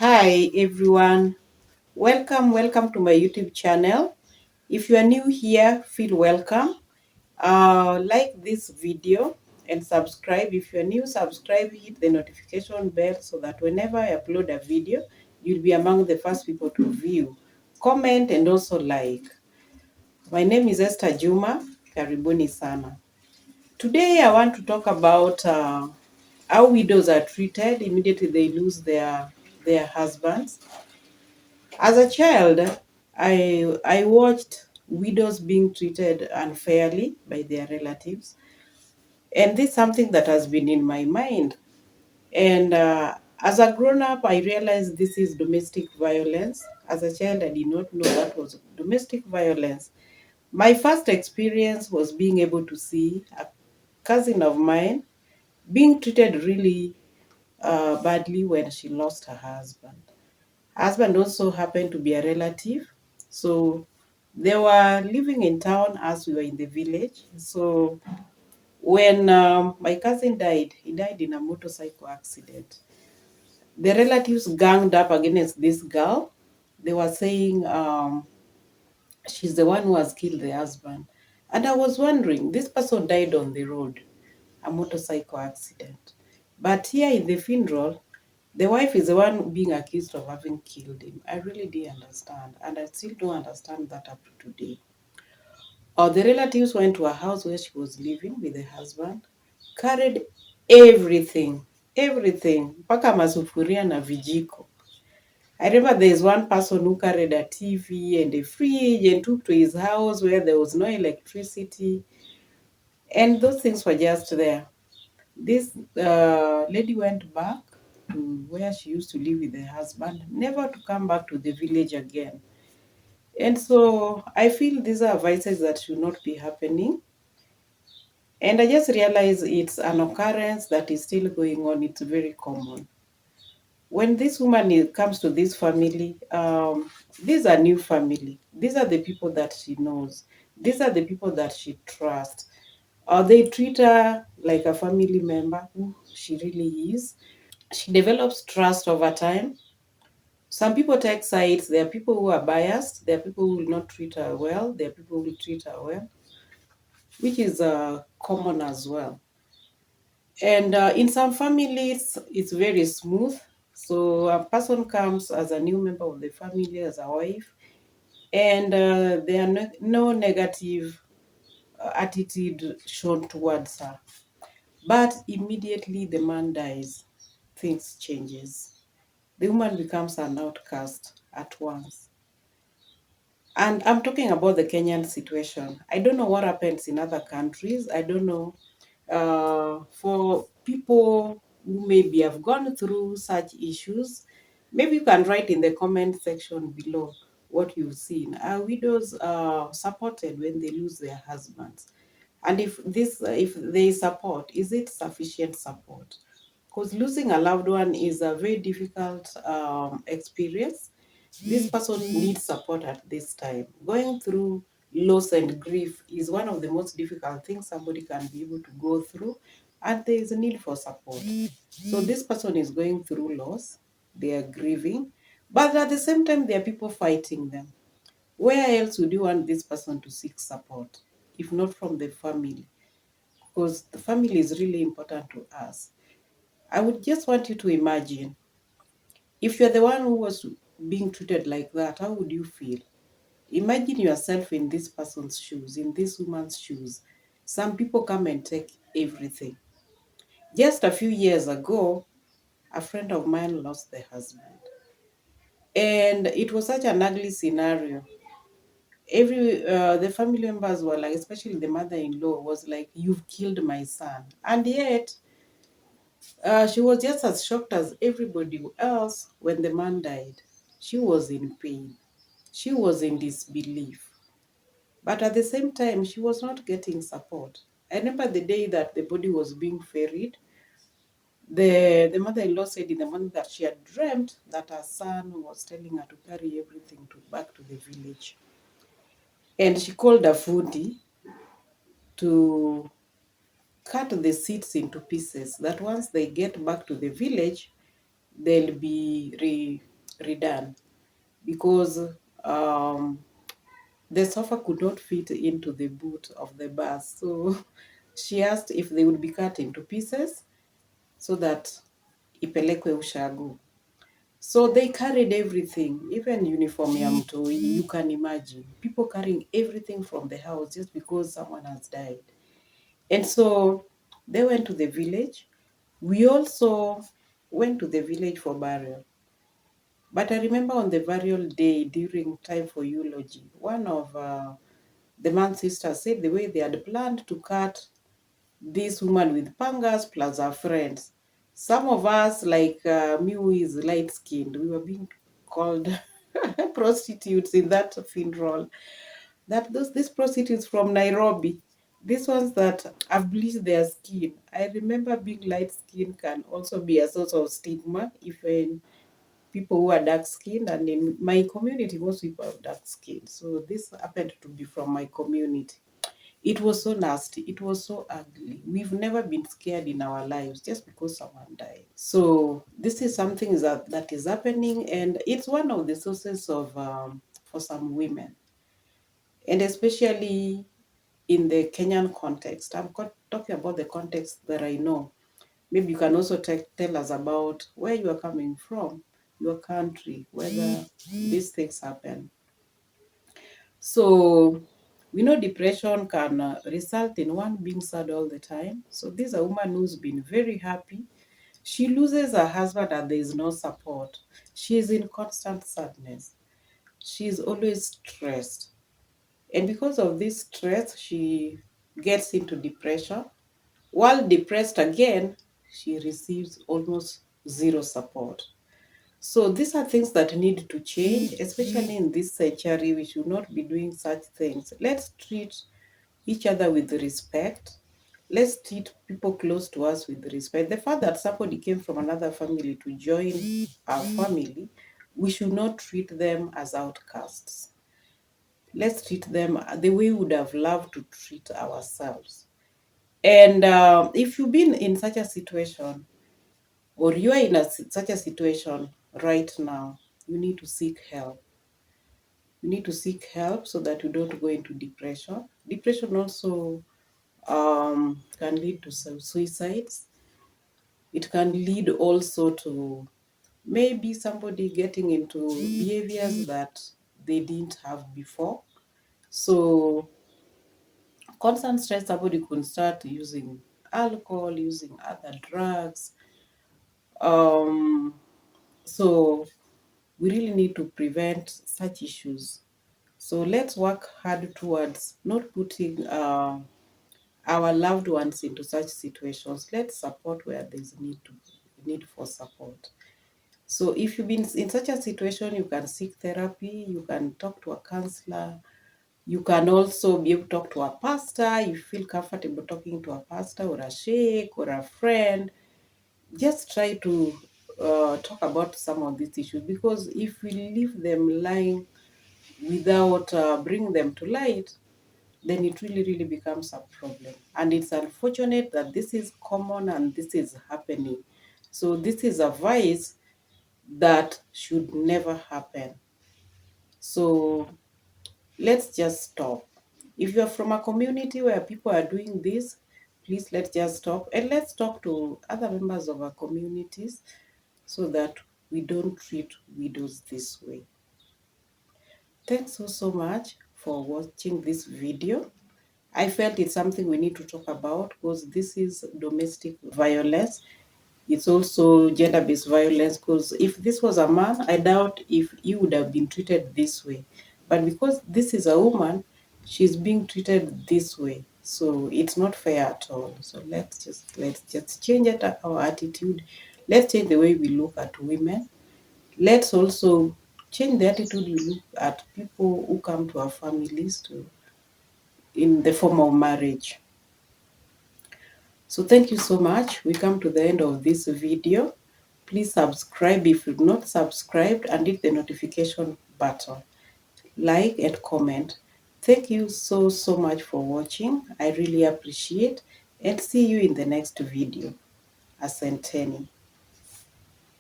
Hi everyone, welcome to my YouTube channel. If you are new here, feel welcome. Like this video and subscribe. If you are new, subscribe, hit the notification bell so that whenever I upload a video, you'll be among the first people to view, comment, and also like. My name is Esther Juma. Karibuni sana. Today I want to talk about how widows are treated immediately they lose their husbands. As a child, I watched widows being treated unfairly by their relatives, and this is something that has been in my mind. And as a grown up, I realized this is domestic violence. As a child, I did not know that was domestic violence. My first experience was being able to see a cousin of mine being treated really badly when she lost her husband. Husband also happened to be a relative. So they were living in town as we were in the village. So when my cousin died, he died in a motorcycle accident. The relatives ganged up against this girl. They were saying she's the one who has killed the husband. And I was wondering, this person died on the road, a motorcycle accident. But here in the funeral, the wife is the one being accused of having killed him. I really didn't understand, and I still don't understand that up to today. Or the relatives went to a house where she was living with the husband, carried everything, mpaka masufuria na vijiko. I remember there is one person who carried a TV and a fridge and took to his house where there was no electricity, and those things were just there. This lady went back to where she used to live with her husband, never to come back to the village again. And so I feel these are vices that should not be happening. And I just realized it's an occurrence that is still going on. It's very common. When this woman comes to this family, these are new family. These are the people that she knows. These are the people that she trusts. They treat her like a family member who she really is. She develops trust over time. Some people take sides. There are people who are biased. There are people who will not treat her well. There are people who will treat her well, which is common as well. And in some families, it's very smooth. So a person comes as a new member of the family, as a wife, and there are no negative attitude shown towards her. But immediately the man dies, things changes. The woman becomes an outcast at once. And I'm talking about the Kenyan situation. I don't know what happens in other countries. I don't know. For people who maybe have gone through such issues, maybe you can write in the comment section below what you've seen. Are widows supported when they lose their husbands? And if they support, is it sufficient support? Because losing a loved one is a very difficult experience. This person needs support at this time. Going through loss and grief is one of the most difficult things somebody can be able to go through, and there is a need for support. So this person is going through loss, they are grieving, but at the same time, there are people fighting them. Where else would you want this person to seek support, if not from the family? Because the family is really important to us. I would just want you to imagine if you're the one who was being treated like that, how would you feel? Imagine yourself in this person's shoes, in this woman's shoes. Some people come and take everything. Just a few years ago, a friend of mine lost their husband. And it was such an ugly scenario. The family members were like, especially the mother-in-law was like, "You've killed my son." And yet, she was just as shocked as everybody else when the man died. She was in pain. She was in disbelief. But at the same time, she was not getting support. I remember the day that the body was being ferried, the mother-in-law said in the morning that she had dreamt that her son was telling her to carry everything back to the village. And she called a foodie to cut the seeds into pieces, that once they get back to the village, they'll be redone because the sofa could not fit into the boot of the bus. So she asked if they would be cut into pieces so that ipelekwe ushago. So they carried everything, even uniform ya mtoi. You can imagine people carrying everything from the house just because someone has died. And so they went to the village. We also went to the village for burial. But I remember on the burial day, during time for eulogy, one of the man's sisters said the way they had planned to cut this woman with pangas plus her friends. Some of us, like me who is light skinned, we were being called prostitutes in that funeral. That these prostitutes from Nairobi, these ones that have bleached their skin. I remember being light skinned can also be a source of stigma, even people who are dark skinned, and in my community most people are dark skinned. So this happened to be from my community. It was so nasty. It was so ugly. We've never been scared in our lives just because someone died. So this is something that is happening, and it's one of the sources of for some women, and especially in the Kenyan context. I'm talking about the context that I know. Maybe you can also tell us about where you are coming from, your country, whether these things happen. So we know depression can result in one being sad all the time. So this is a woman who's been very happy. She loses her husband and there is no support. She is in constant sadness. She is always stressed. And because of this stress, she gets into depression. While depressed again, she receives almost zero support. So these are things that need to change, especially in this century. We should not be doing such things. Let's treat each other with respect. Let's treat people close to us with respect. The fact that somebody came from another family to join our family, we should not treat them as outcasts. Let's treat them the way we would have loved to treat ourselves. And if you've been in such a situation, or you are in such a situation right now, you need to seek help. You need to seek help so that you don't go into depression. Depression also can lead to some suicides. It can lead also to maybe somebody getting into behaviors that they didn't have before. So constant stress, somebody could start using alcohol, using other drugs. Um, so we really need to prevent such issues. So let's work hard towards not putting our loved ones into such situations. Let's support where there's need for support. So if you've been in such a situation, you can seek therapy, you can talk to a counselor, you can also be able to talk to a pastor. You feel comfortable talking to a pastor or a sheikh or a friend. Just try to talk about some of these issues, because if we leave them lying without bringing them to light, then it really, really becomes a problem. And it's unfortunate that this is common and this is happening. So this is a vice that should never happen. So let's just stop. If you're from a community where people are doing this, please let's just stop and let's talk to other members of our communities so that we don't treat widows this way. Thanks so much for watching this video. I felt it's something we need to talk about because this is domestic violence. It's also gender-based violence, because if this was a man, I doubt if he would have been treated this way. But because this is a woman, she's being treated this way. So it's not fair at all. So let's change our attitude. Let's change the way we look at women. Let's also change the attitude we look at people who come to our families in the form of marriage. So thank you so much. We come to the end of this video. Please subscribe if you've not subscribed and hit the notification button. Like and comment. Thank you so much for watching. I really appreciate, and see you in the next video. Asanteni.